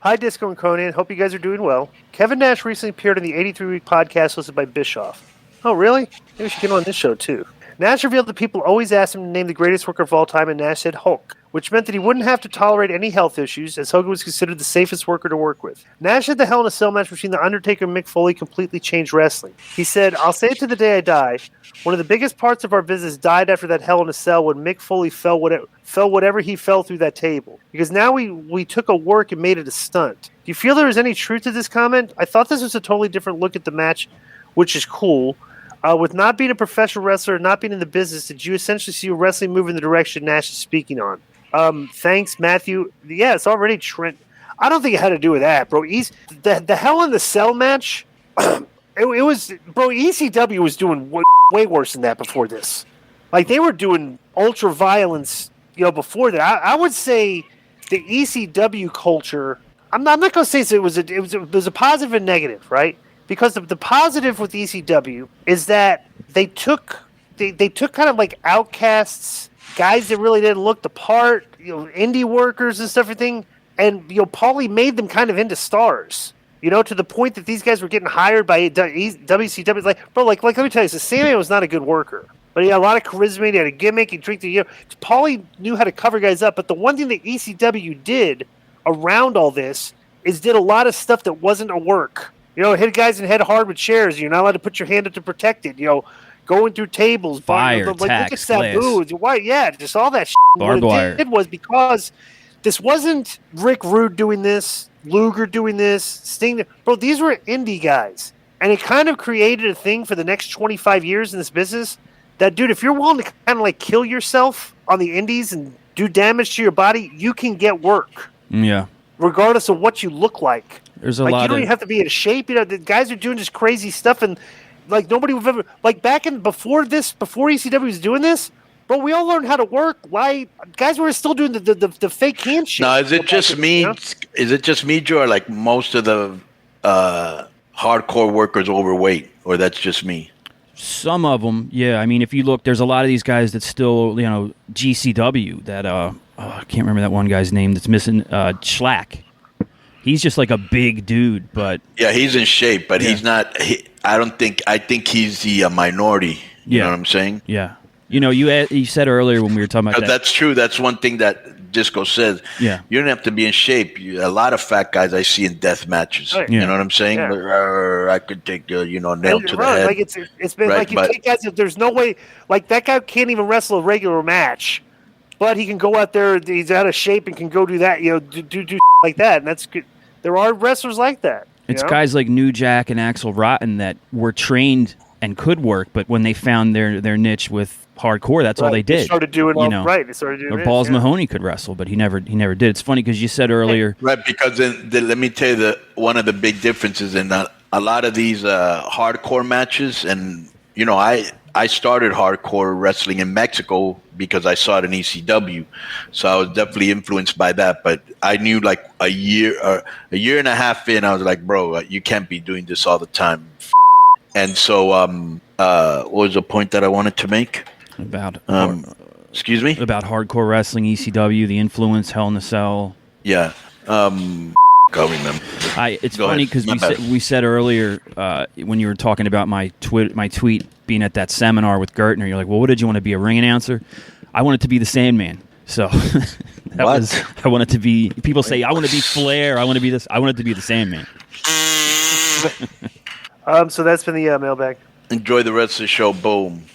Hi, Disco and Konnan. Hope you guys are doing well. Kevin Nash recently appeared on the 83-week podcast hosted by Bischoff. Oh, really? Maybe we should get him on this show, too. Nash revealed that people always asked him to name the greatest worker of all time, and Nash said Hulk, which meant that he wouldn't have to tolerate any health issues, as Hogan was considered the safest worker to work with. Nash said the Hell in a Cell match between The Undertaker and Mick Foley completely changed wrestling. He said, "I'll say it to the day I die. One of the biggest parts of our business died after that Hell in a Cell when Mick Foley fell whatever he fell through that table. Because now we took a work and made it a stunt." Do you feel there is any truth to this comment? I thought this was a totally different look at the match, which is cool. With not being a professional wrestler, not being in the business, did you essentially see your wrestling move in the direction Nash is speaking on? Thanks, Matthew. Yeah, it's already Trent. I don't think it had to do with that, bro. The Hell in the Cell match, it was, bro, ECW was doing way worse than that before this. Like, they were doing ultra violence, before that. I would say the ECW culture, I'm not going to say it was a positive and negative, right? Because the positive with ECW is that they took kind of like outcasts, guys that really didn't look the part, indie workers and stuff, everything, and Paulie made them kind of into stars, to the point that these guys were getting hired by WCW. Like let me tell you, Sandman was not a good worker, but he had a lot of charisma. He had a gimmick. He drank Paulie knew how to cover guys up. But the one thing that ECW did around all this is did a lot of stuff that wasn't a work. Hit guys in head hard with chairs. You're not allowed to put your hand up to protect it. Going through tables, fire, tax, glass. Why? Yeah, just all that shit. Barbed wire. What it did was because this wasn't Rick Rude doing this, Luger doing this, Sting. Bro, these were indie guys. And it kind of created a thing for the next 25 years in this business that, dude, if you're willing to kind of like kill yourself on the indies and do damage to your body, you can get work. Yeah. Regardless of what you look like. There's a lot you don't even have to be in shape. The guys are doing this crazy stuff, and like nobody would ever before ECW was doing this, bro. We all learned how to work. Why guys were still doing the fake handshake? No, is it just me? Is it just me, Joe? Or like most of the hardcore workers overweight, or that's just me? Some of them, yeah. I mean, if you look, there's a lot of these guys that still, GCW. That I can't remember that one guy's name that's missing. Schlack. He's just like a big dude, but yeah, he's in shape, but he's not. I think he's the minority. You know what I'm saying? Yeah. You said earlier when we were talking about that. That's true. That's one thing that Disco says. Yeah. You don't have to be in shape. A lot of fat guys I see in death matches. Right. You know what I'm saying? Yeah. I could take nail to the head. Like it's been right, like you take guys. There's no way. Like that guy can't even wrestle a regular match, but he can go out there. He's out of shape and can go do that. Do like that, and that's good. There are wrestlers like that. It's guys like New Jack and Axel Rotten that were trained and could work, but when they found their niche with hardcore, that's all they did. They started doing They started doing or Balls Mahoney could wrestle, but he never did. It's funny because you said earlier, right? Because let me tell you one of the big differences in a lot of these hardcore matches, and I started hardcore wrestling in Mexico because I saw it in ECW, so I was definitely influenced by that. But I knew like a year and a half in, I was like, bro, you can't be doing this all the time. And so, what was the point that I wanted to make about? Excuse me? About hardcore wrestling, ECW, the influence, Hell in a Cell. Yeah. Go remember. It's funny because we said earlier when you were talking about my tweet being at that seminar with Gertner, you're like, well, what did you want to be, a ring announcer? I wanted to be the Sandman. So I wanted to be. People say I want to be Flair. I want to be this. I wanted to be the Sandman. So that's been the mailbag. Enjoy the rest of the show. Boom.